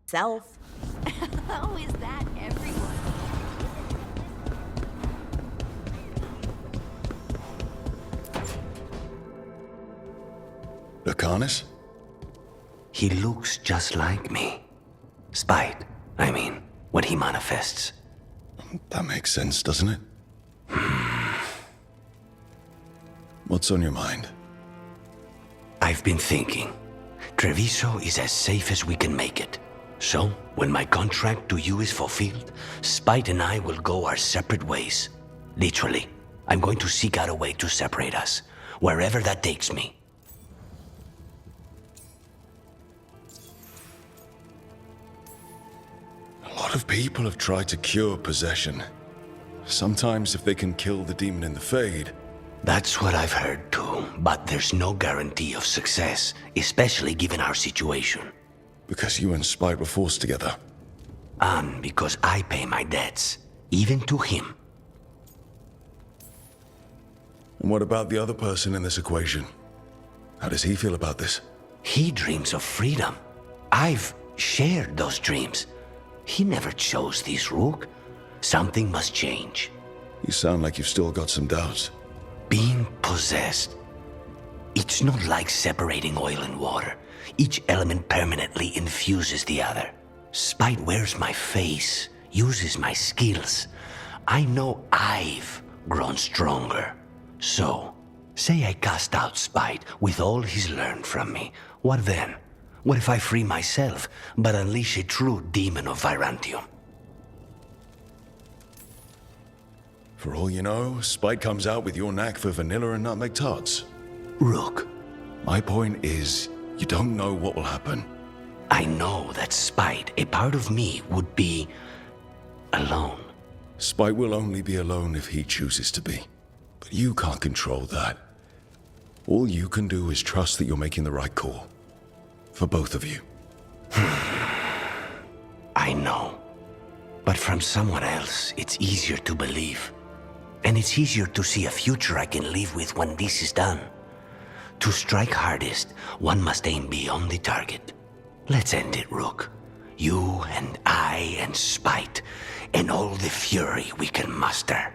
Self. How is that everyone? Lucanus? He looks just like me. Spite, I mean, when he manifests. That makes sense, doesn't it? What's on your mind? I've been thinking. Treviso is as safe as we can make it. So, when my contract to you is fulfilled, Spite and I will go our separate ways. Literally, I'm going to seek out a way to separate us, wherever that takes me. A lot of people have tried to cure possession. Sometimes if they can kill the demon in the Fade. That's what I've heard too, but there's no guarantee of success, especially given our situation. Because you and Spite were forced together. And because I pay my debts, even to him. And what about the other person in this equation? How does he feel about this? He dreams of freedom. I've shared those dreams. He never chose this, Rook. Something must change. You sound like you've still got some doubts. Being possessed. It's not like separating oil and water. Each element permanently infuses the other. Spite wears my face, uses my skills. I know I've grown stronger. So, say I cast out Spite with all he's learned from me. What then? What if I free myself, but unleash a true demon of Virantium? For all you know, Spite comes out with your knack for vanilla and nutmeg tarts. Rook, My point is, you don't know what will happen. I know that Spite, a part of me, would be alone. Spite will only be alone if he chooses to be. But you can't control that. All you can do is trust that you're making the right call. For both of you. I know. But from someone else, it's easier to believe. And it's easier to see a future I can live with when this is done. To strike hardest, one must aim beyond the target. Let's end it, Rook. You and I and Spite, and all the fury we can muster.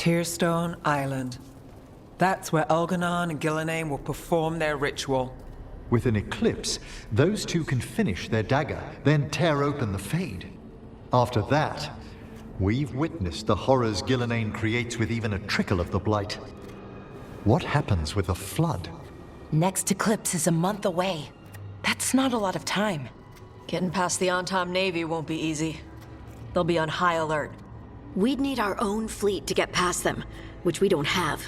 Tearstone Island. That's where Elganon and Gillenane will perform their ritual. With an eclipse, those two can finish their dagger, then tear open the Fade. After that, we've witnessed the horrors Gillenane creates with even a trickle of the Blight. What happens with a flood? Next eclipse is a month away. That's not a lot of time. Getting past the Ontom Navy won't be easy. They'll be on high alert. We'd need our own fleet to get past them, which we don't have.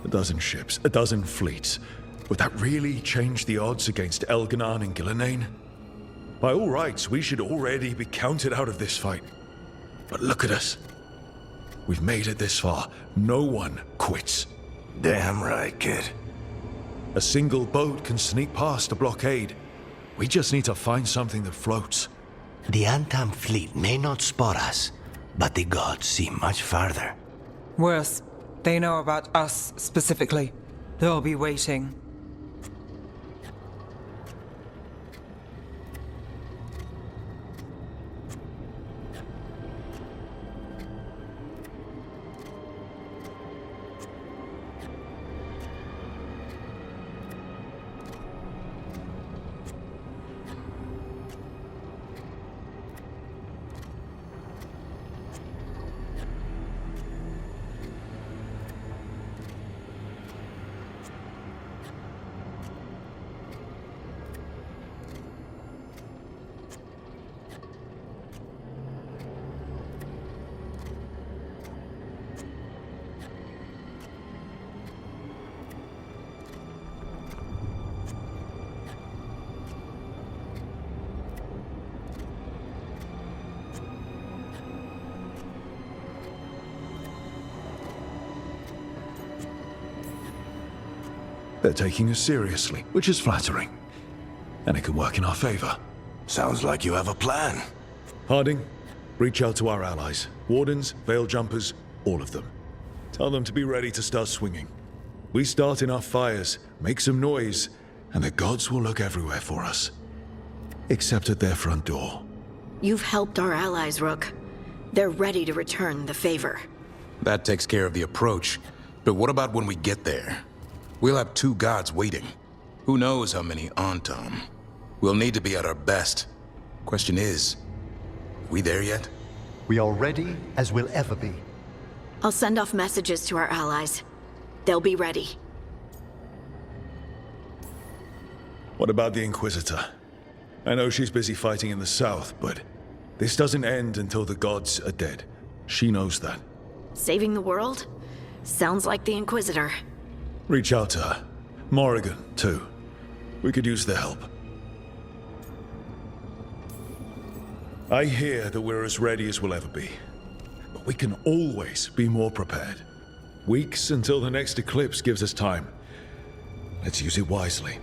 A dozen ships, a dozen fleets. Would that really change the odds against Elganon and Gillenane? By all rights, we should already be counted out of this fight. But look at us. We've made it this far. No one quits. Damn right, kid. A single boat can sneak past a blockade. We just need to find something that floats. The Antam fleet may not spot us, but the gods see much farther. Worse, they know about us specifically. They'll be waiting. They're taking us seriously, which is flattering. And it could work in our favor. Sounds like you have a plan. Harding, reach out to our allies. Wardens, Veil Jumpers, all of them. Tell them to be ready to start swinging. We start enough fires, make some noise, and the gods will look everywhere for us. Except at their front door. You've helped our allies, Rook. They're ready to return the favor. That takes care of the approach. But what about when we get there? We'll have two gods waiting. Who knows how many Ontom? We'll need to be at our best. Question is, we there yet? We are ready as we'll ever be. I'll send off messages to our allies. They'll be ready. What about the Inquisitor? I know she's busy fighting in the south, but this doesn't end until the gods are dead. She knows that. Saving the world? Sounds like the Inquisitor. Reach out to her. Morrigan, too. We could use their help. I hear that we're as ready as we'll ever be. But we can always be more prepared. Weeks until the next eclipse gives us time. Let's use it wisely.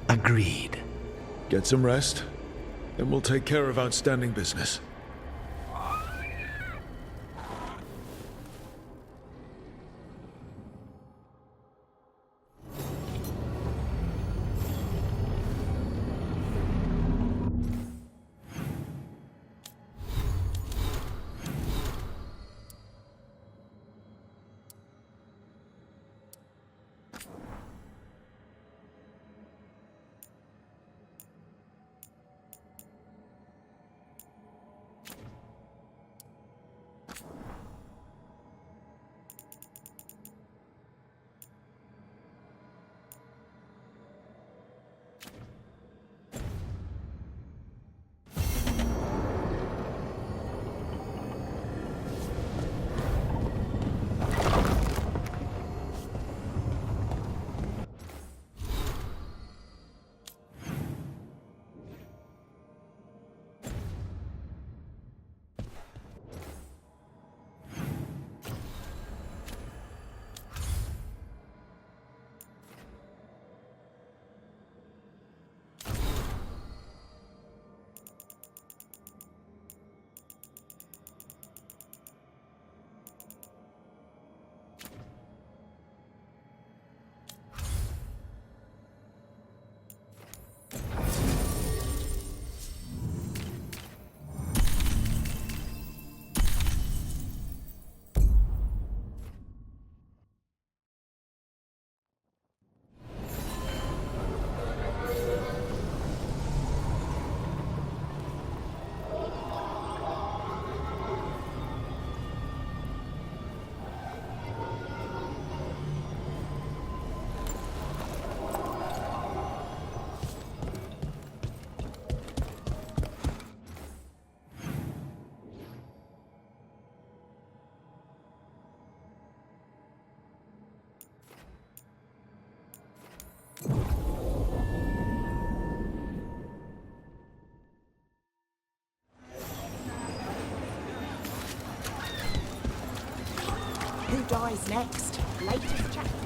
Agreed. Get some rest, then we'll take care of outstanding business. Who dies next? Latest chapter.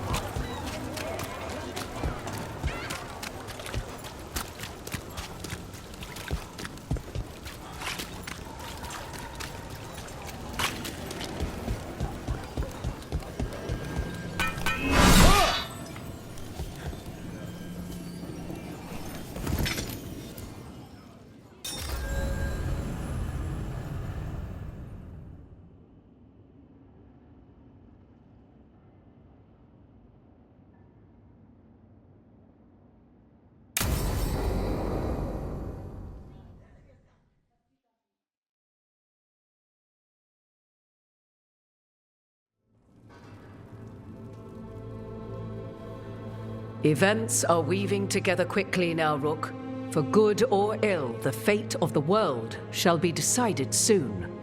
Events are weaving together quickly now, Rook. For good or ill, the fate of the world shall be decided soon.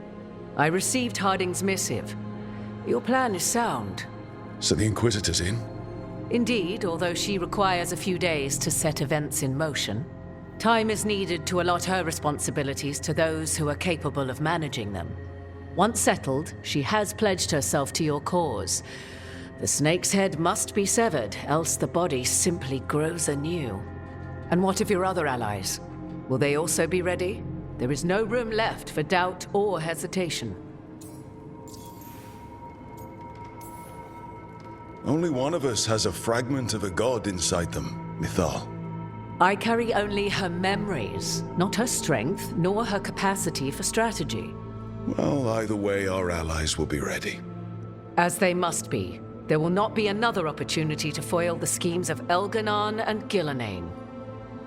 I received Harding's missive. Your plan is sound. So the Inquisitor's in? Indeed, although she requires a few days to set events in motion. Time is needed to allot her responsibilities to those who are capable of managing them. Once settled, she has pledged herself to your cause. The snake's head must be severed, else the body simply grows anew. And what of your other allies? Will they also be ready? There is no room left for doubt or hesitation. Only one of us has a fragment of a god inside them, Mythal. I carry only her memories, not her strength, nor her capacity for strategy. Well, either way, our allies will be ready. As they must be. There will not be another opportunity to foil the schemes of Elganon and Gillenane.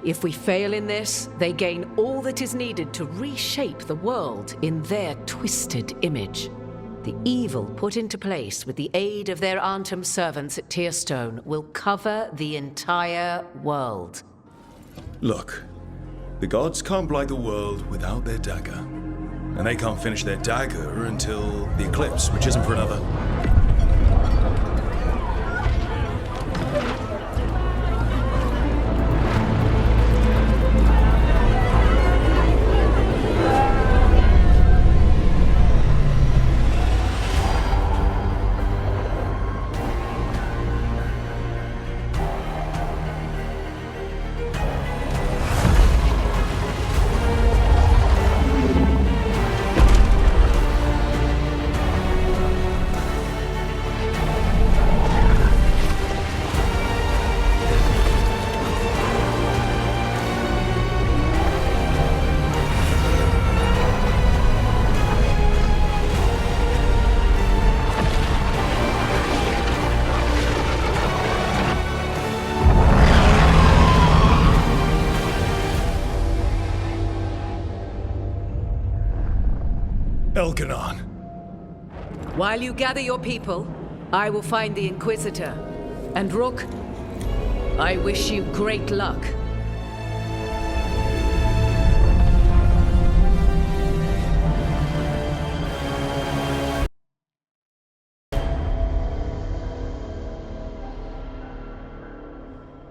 If we fail in this, they gain all that is needed to reshape the world in their twisted image. The evil put into place with the aid of their Arnhem servants at Tearstone will cover the entire world. Look, the gods can't blight the world without their dagger. And they can't finish their dagger until the eclipse, which isn't for another... Elganon. While you gather your people, I will find the Inquisitor. And Rook, I wish you great luck.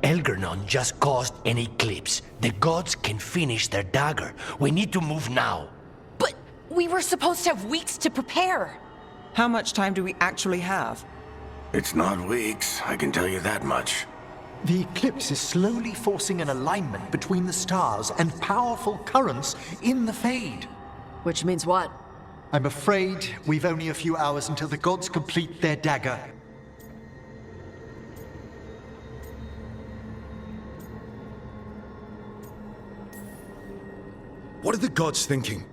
Elganon just caused an eclipse. The gods can finish their dagger. We need to move now. But we were supposed to have weeks to prepare. How much time do we actually have? It's not weeks, I can tell you that much. The eclipse is slowly forcing an alignment between the stars and powerful currents in the Fade. Which means what? I'm afraid we've only a few hours until the gods complete their dagger. What are the gods thinking?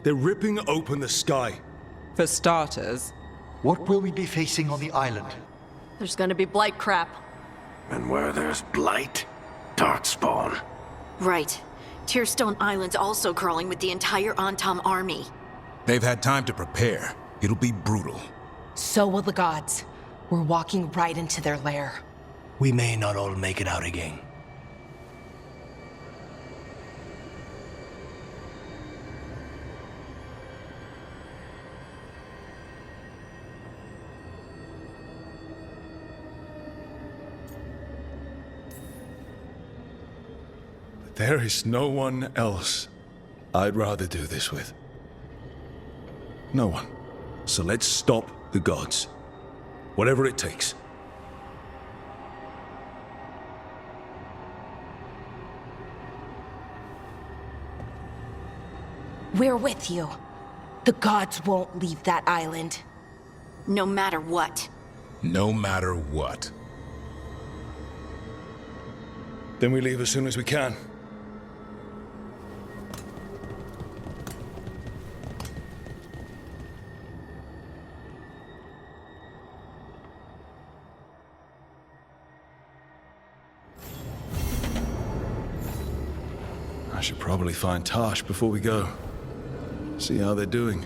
They're ripping open the sky. For starters. What will we be facing on the island? There's gonna be blight crap. And where there's blight, darkspawn. Right. Tearstone Island's also crawling with the entire Antom army. They've had time to prepare. It'll be brutal. So will the gods. We're walking right into their lair. We may not all make it out again. There is no one else I'd rather do this with. No one. So let's stop the gods. whatever it takes. We're with you. The gods won't leave that island. No matter what. No matter what. Then we leave as soon as we can. I should probably find Tosh before we go. See how they're doing.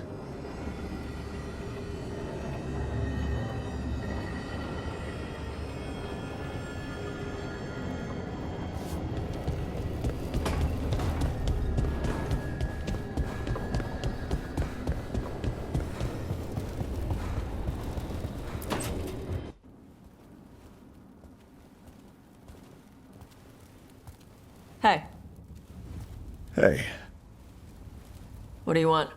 Hey, Hey, what do you want?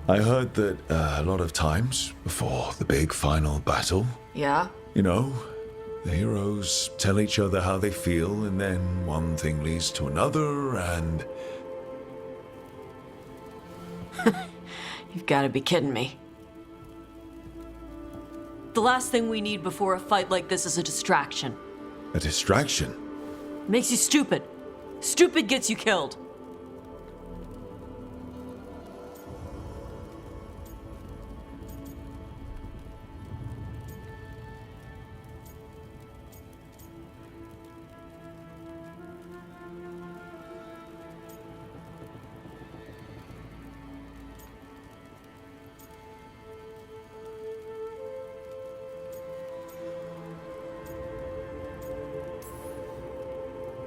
I heard that a lot of times before the big final battle, Yeah? you know, the heroes tell each other how they feel, and then one thing leads to another, and You've got to be kidding me. The last thing we need before a fight like this is a distraction. a distraction. Makes you stupid. Stupid gets you killed.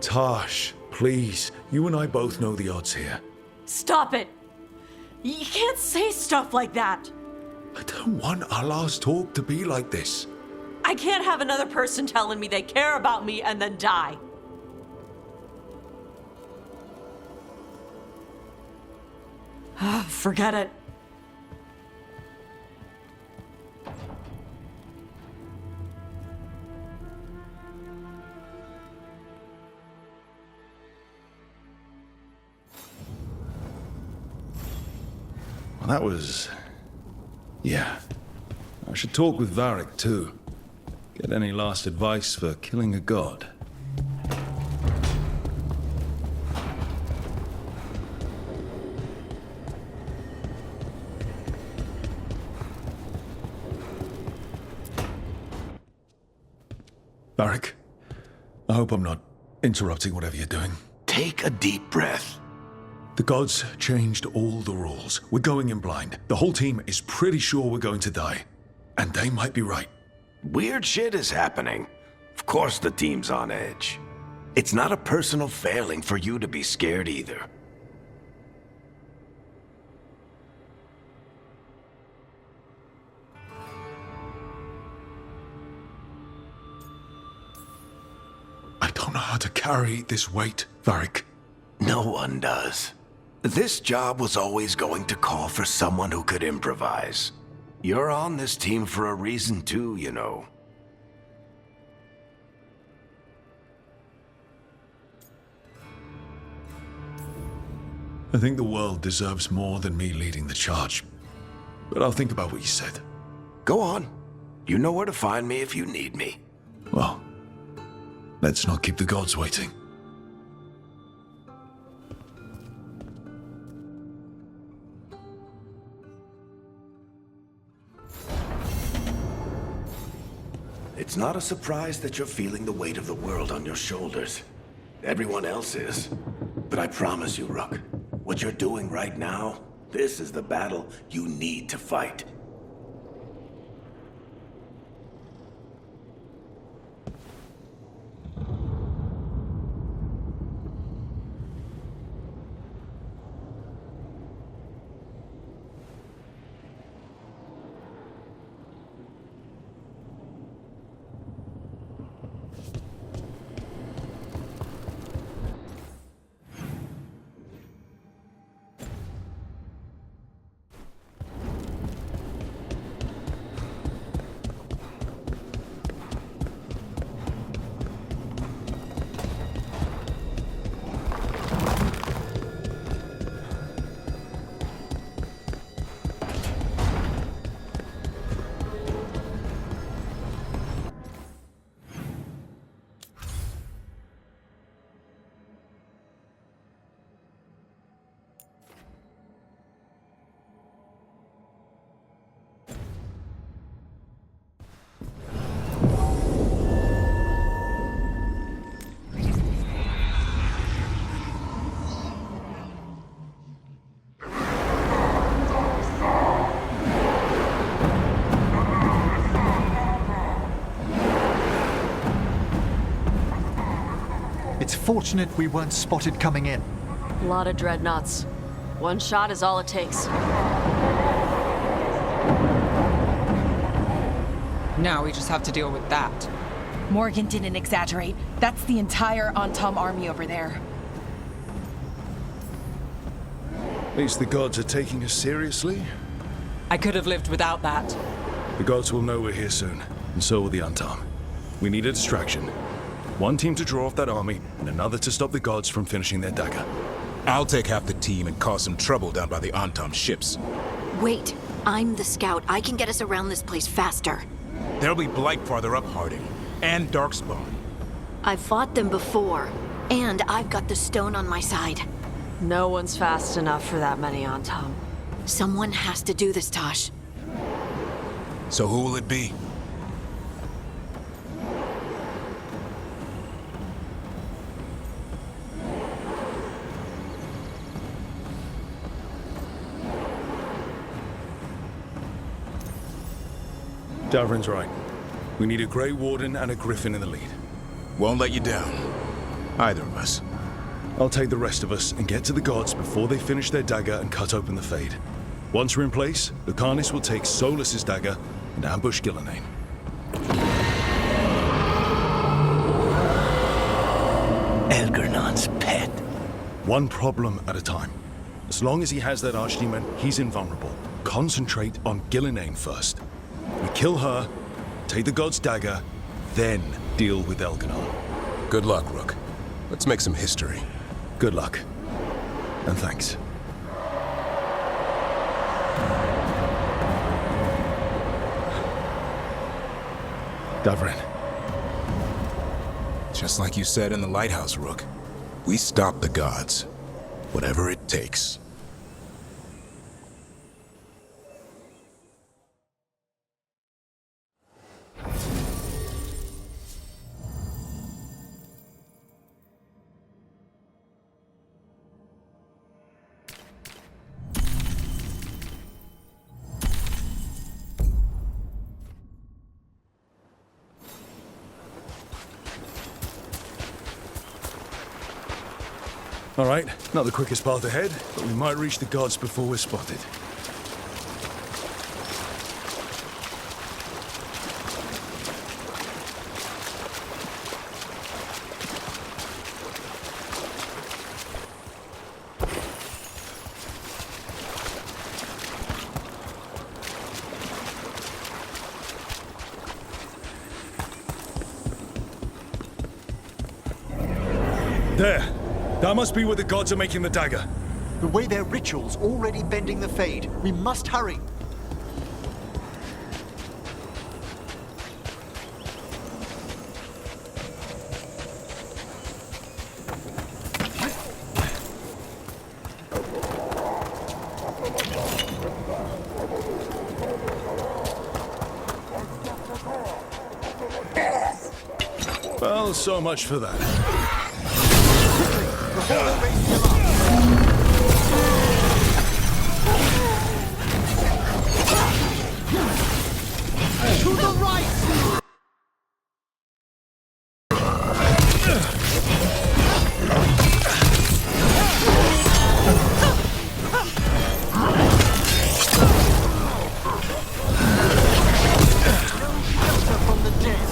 Tosh, please, you and I both know the odds here. Stop it! You can't say stuff like that! I don't want our last talk to be like this. I can't have another person telling me they care about me and then die. Forget it. Well, that was... yeah. I should talk with Varric, too. Get any last advice for killing a god. Varric, I hope I'm not interrupting whatever you're doing. Take a deep breath. The gods changed all the rules. We're going in blind. The whole team is pretty sure we're going to die. And they might be right. Weird shit is happening. Of course the team's on edge. It's not a personal failing for you to be scared either. I don't know how to carry this weight, Varric. No one does. This job was always going to call for someone who could improvise. You're on this team for a reason too, you know. I think the world deserves more than me leading the charge. But I'll think about what you said. Go on. You know where to find me if you need me. Well, let's not keep the gods waiting. It's not a surprise that you're feeling the weight of the world on your shoulders. Everyone else is. But I promise you, Rook, what you're doing right now, this is the battle you need to fight. Fortunate we weren't spotted coming in. A lot of dreadnoughts. One shot is all it takes. Now we just have to deal with that. Morgan didn't exaggerate. That's the entire Antom army over there. At least the gods are taking us seriously. I could have lived without that. The gods will know we're here soon, and so will the Antom. We need a distraction. One team to draw off that army, and another to stop the gods from finishing their dagger. I'll take half the team and cause some trouble down by the Antom ships. Wait, I'm the scout. I can get us around this place faster. There'll be Blight farther up, Harding. And Darkspawn. I've fought them before, and I've got the stone on my side. No one's fast enough for that many on Tom. Someone has to do this, Tosh. So who will it be? Davrin's right. We need a Grey Warden and a Griffin in the lead. Won't let you down. Either of us. I'll take the rest of us and get to the gods before they finish their dagger and cut open the Fade. Once we're in place, Lucanis will take Solus's dagger and ambush Gillenane. Elgernon's pet. One problem at a time. As long as he has that archdemon, he's invulnerable. Concentrate on Gillenane first. We kill her, take the god's dagger, then deal with Elganon. Good luck, Rook. Let's make some history. Good luck. And thanks. Davrin. Just like you said in the lighthouse, Rook. We stop the gods. Whatever it takes. All right, not the quickest path ahead, but we might reach the gods before we're spotted. There! That must be where the gods are making the dagger. The way their ritual's already bending the Fade. We must hurry. Well, so much for that. To the right! From the dead.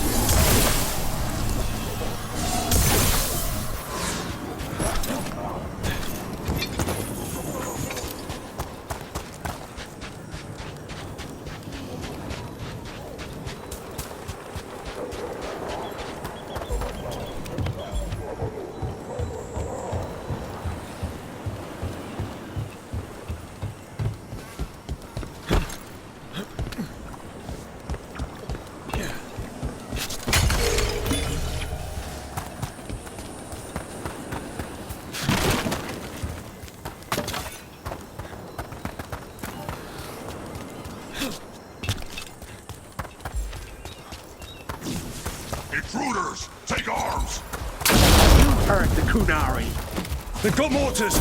Intruders! Take arms! You heard the Kunari! They've got mortars!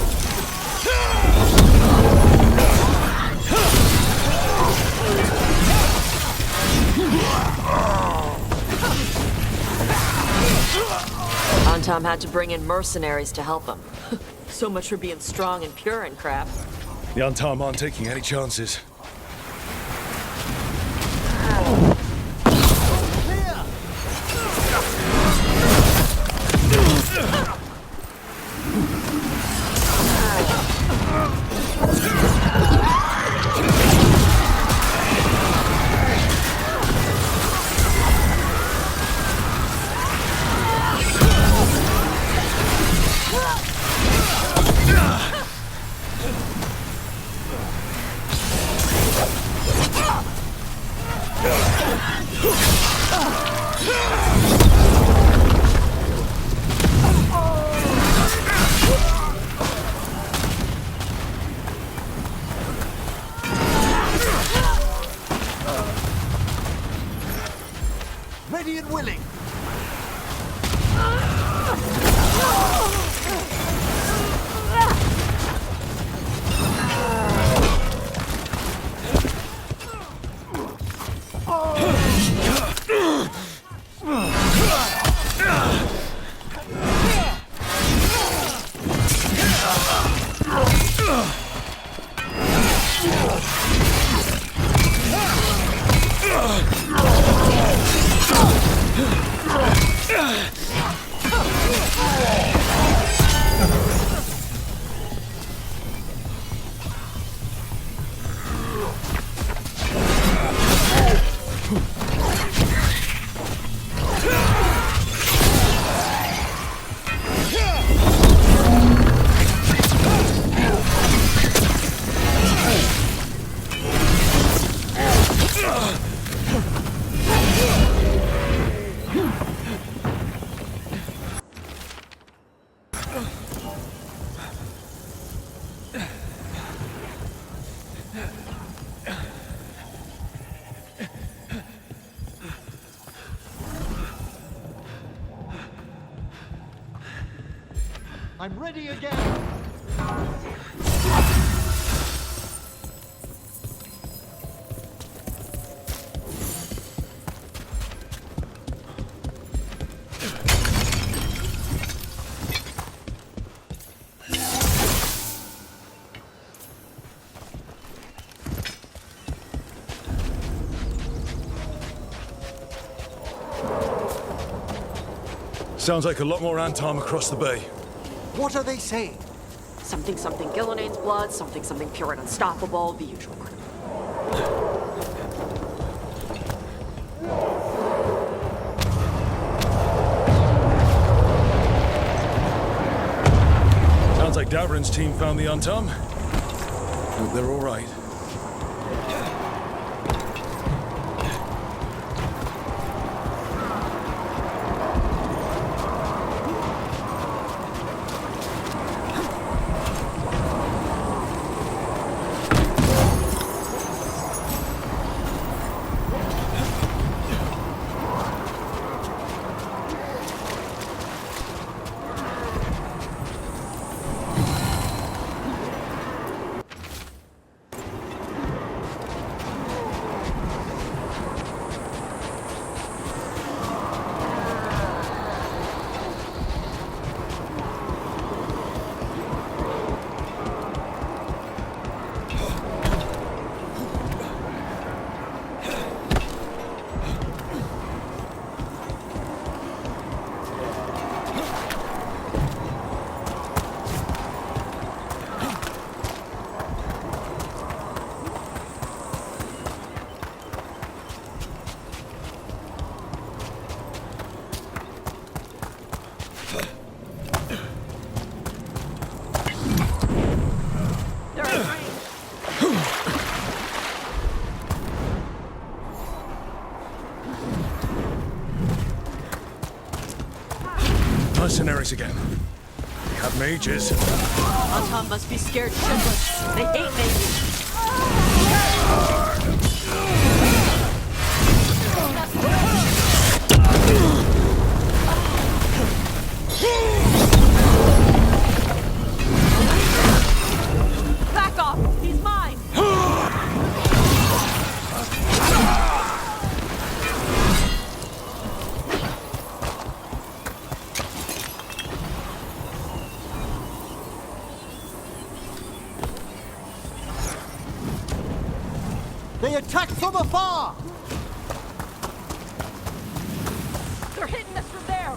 Antom had to bring in mercenaries to help him. So much for being strong and pure and crap. The Antam aren't taking any chances. Ready and willing. I'm ready again. Sounds like a lot more Antam across the bay. What are they saying? Something Gilnenane's blood, something pure and unstoppable, the usual. Sounds like Davrin's team found the Antam. Hope they're all right. Mercenaries again. We have mages. Antom must be scared shitless. They hate mages. Back off! He's mine! attack from afar! They're hitting us from there!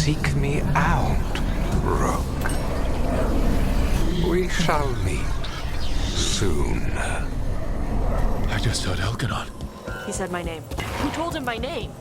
Seek me out, Rook. We shall meet soon. I just heard Elganon. He said my name. Who told him my name?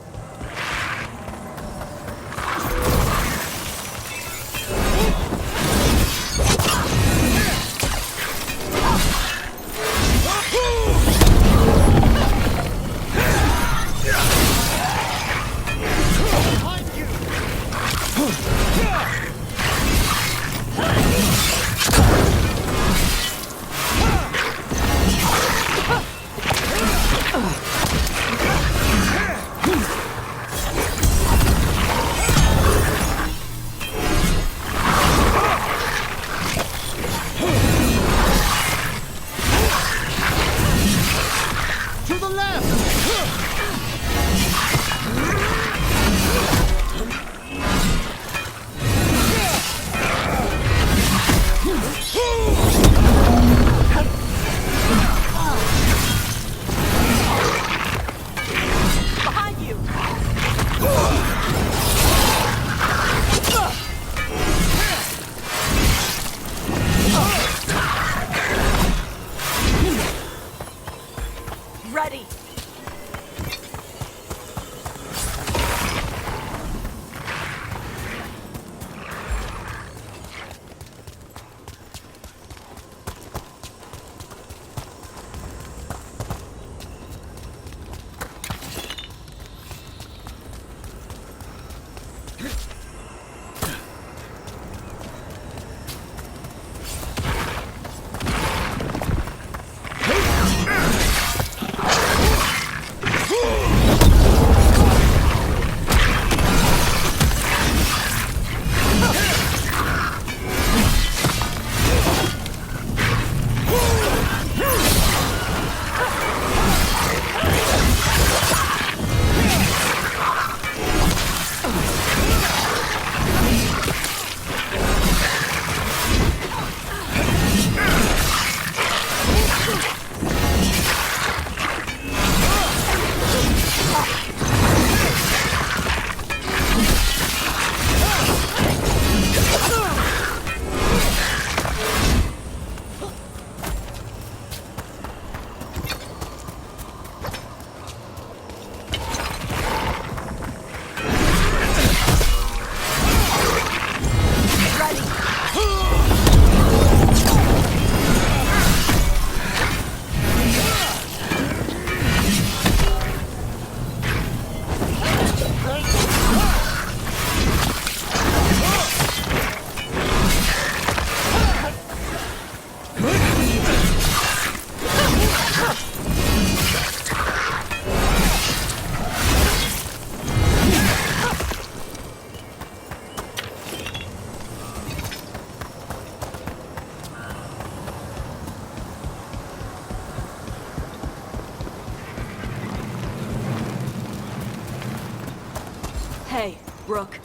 Hey, Rook.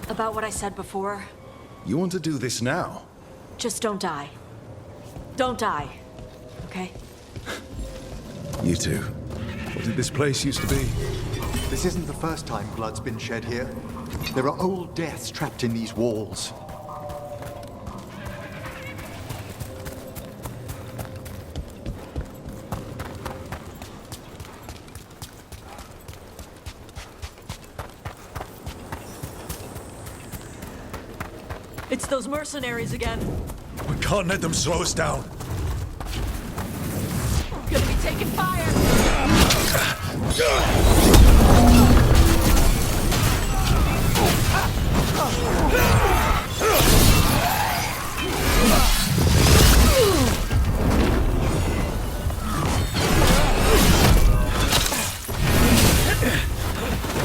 About what I said before, You want to do this now? just don't die. Don't die. Okay? You two. What did this place used to be? This isn't the first time blood's been shed here. There are old deaths trapped in these walls. It's those mercenaries again. We can't let them slow us down. Gonna be taking fire!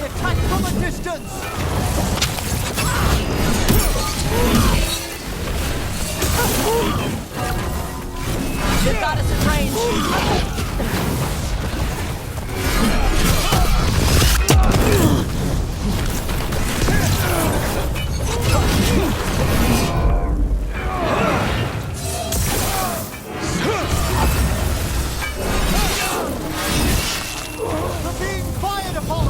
Attack from a distance! They've got us in range! We're being fired upon!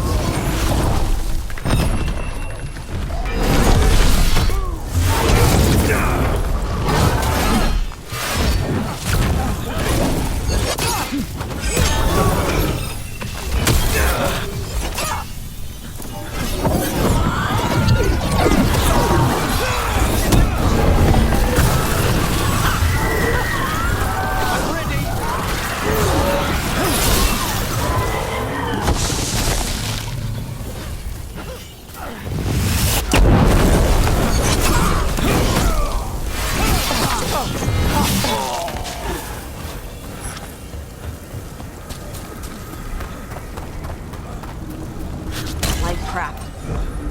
Like crap.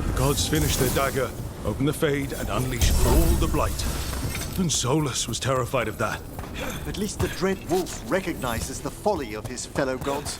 The gods finished their dagger, open the Fade, and unleash all the Blight. And Solus was terrified of that. At least the Dread Wolf recognizes the folly of his fellow gods.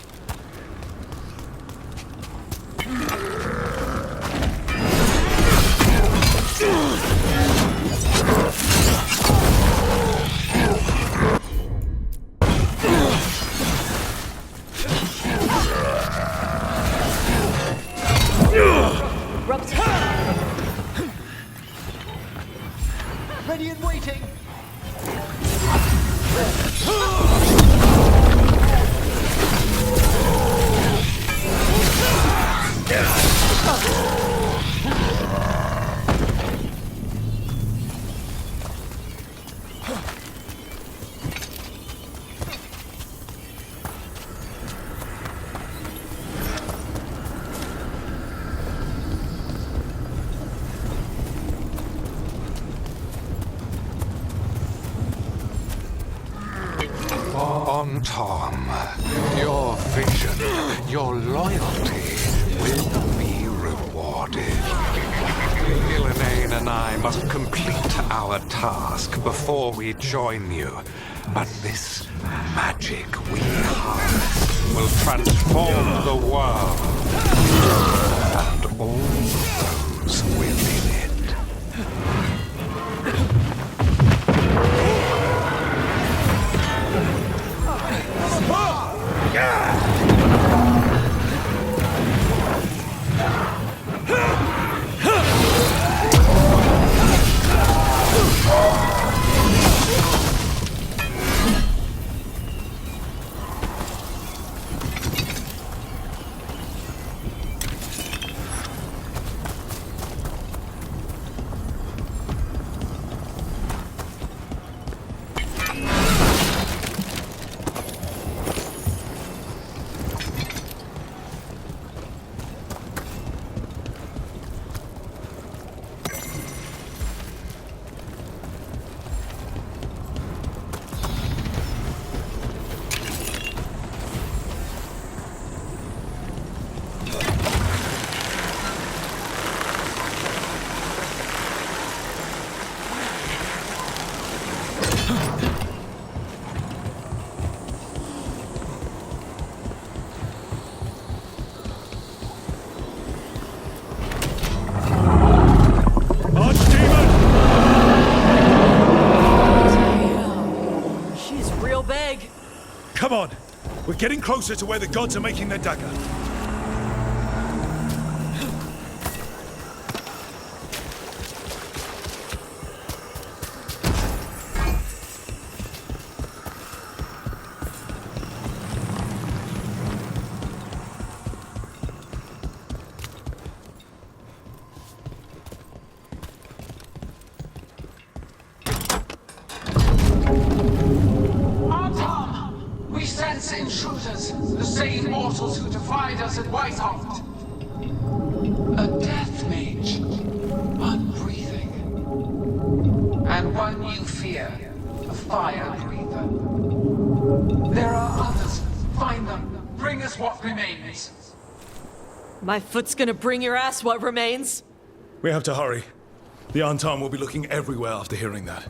Ready and waiting! Tom, your vision, your loyalty will be rewarded. Ghilanane and I must complete our task before we join you. But this magic we harness will transform the world and all those within it. Come on! We're getting closer to where the gods are making their dagger. We sense intruders, the same mortals who defied us at Whitehoft. A death mage, unbreathing. And one you fear, a fire breather. There are others. Find them. Bring us what remains. My foot's gonna bring your ass what remains. We have to hurry. The Antam will be looking everywhere after hearing that.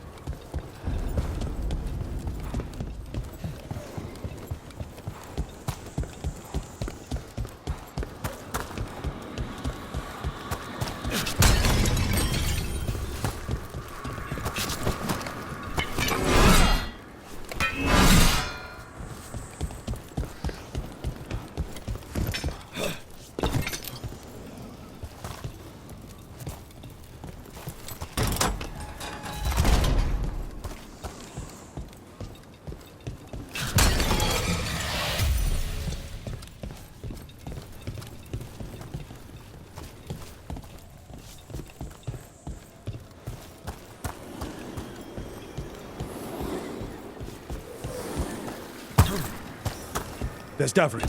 There's Davrin.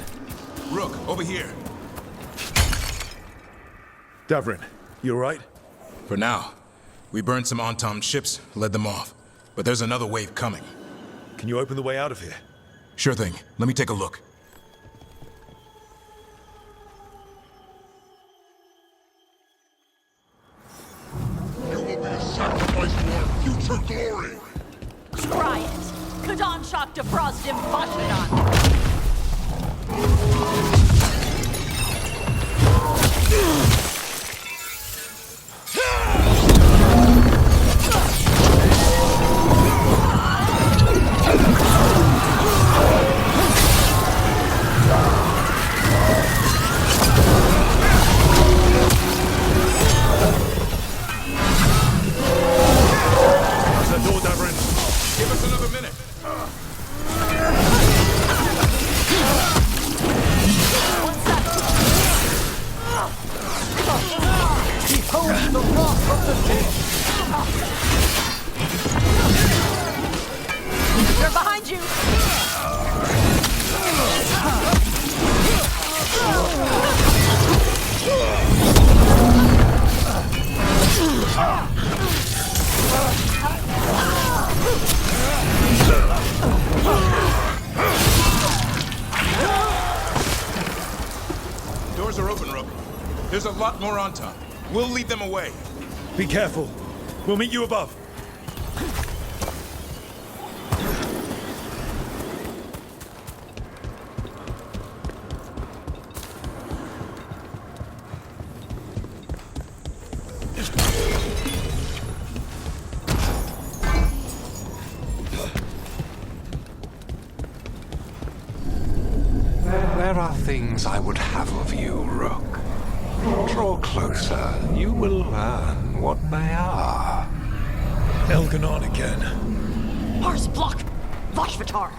Rook, over here. Davrin, you alright? For now. We burned some Antam ships, led them off. But there's another wave coming. Can you open the way out of here? Sure thing. Let me take a look. You will be a sacrifice for our future glory! Try it. Kadan shock defrost Impashadan. Give us another minute. Behold the wrath of the king! They're behind you! Doors are open, Rook. There's a lot more on top. We'll lead them away. Be careful. We'll meet you above. There are things I would have of you, Rook. Draw closer. You will learn what they are. Elganon again. Mars block! Vashvatar!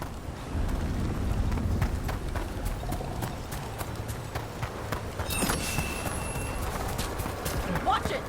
Watch it!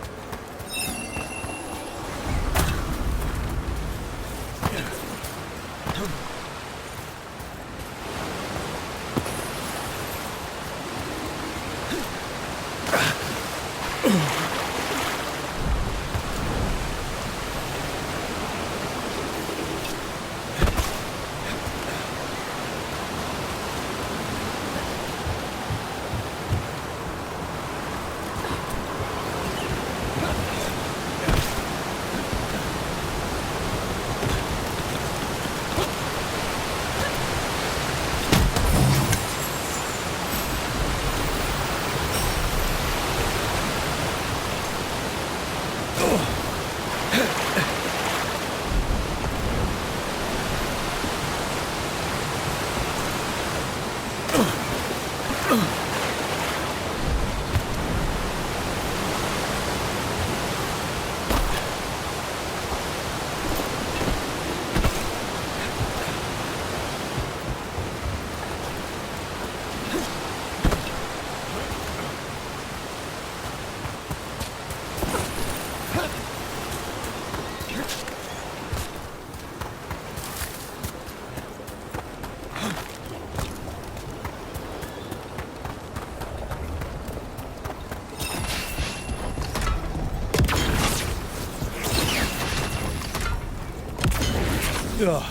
Ugh.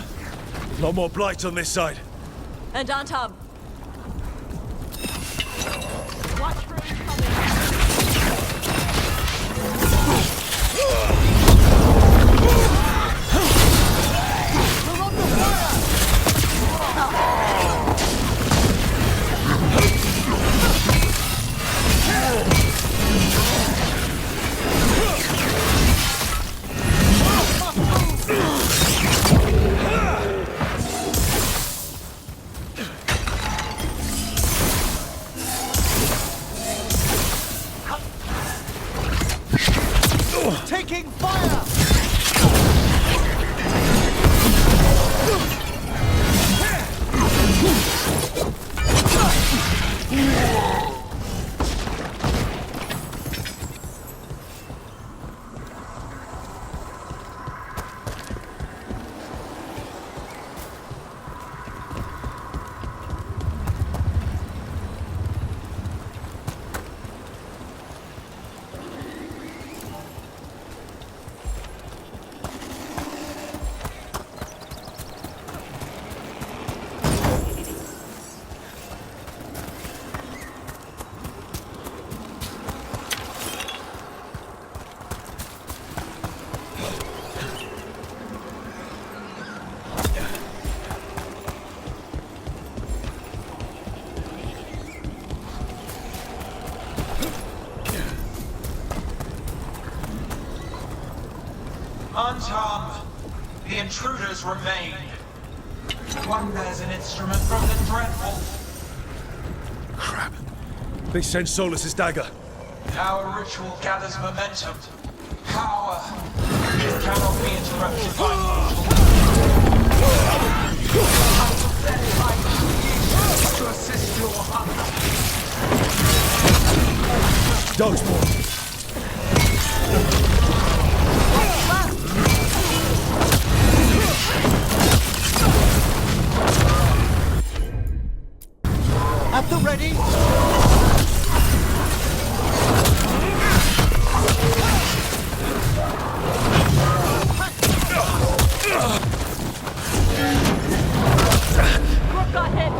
Lot more blight on this side. And on top. Watch for incoming. Taking fire! Antam, the intruders remain. One bears an instrument from the dreadful. Crap. They sent Solus's dagger. Our ritual gathers momentum. Power. It cannot be interrupted by mortal. I will send my creation to assist your hunger. Dogsmore. At the ready! Rook got hit!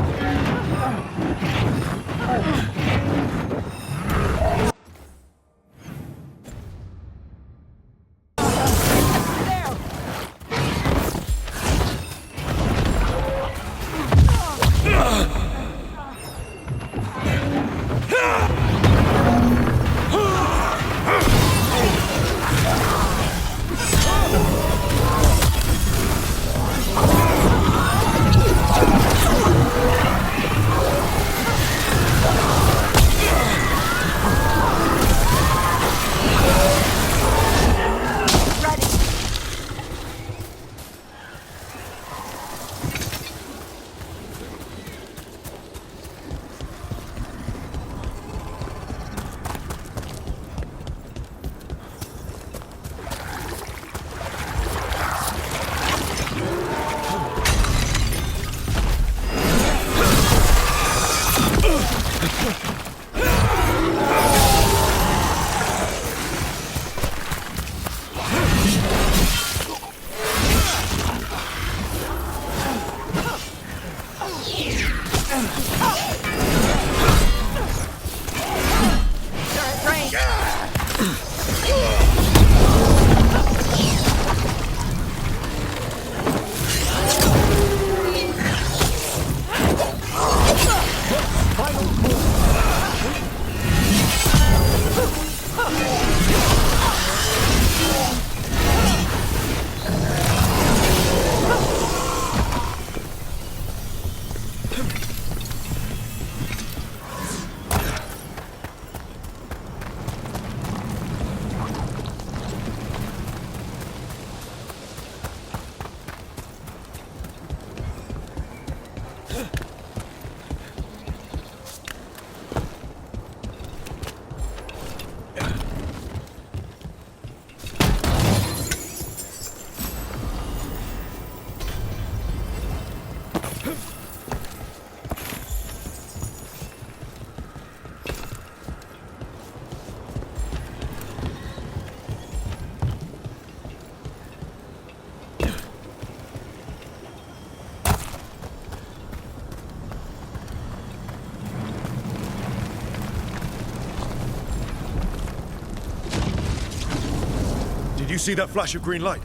You see that flash of green light?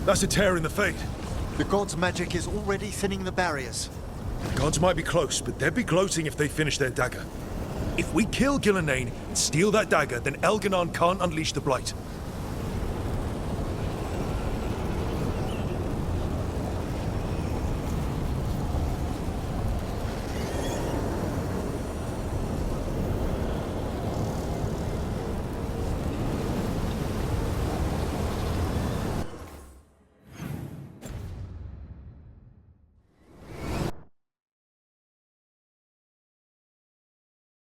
That's a tear in the Fade. The god's magic is already thinning the barriers. The gods might be close, but they'd be gloating if they finish their dagger. If we kill Gillenane and steal that dagger, then Elganon can't unleash the Blight.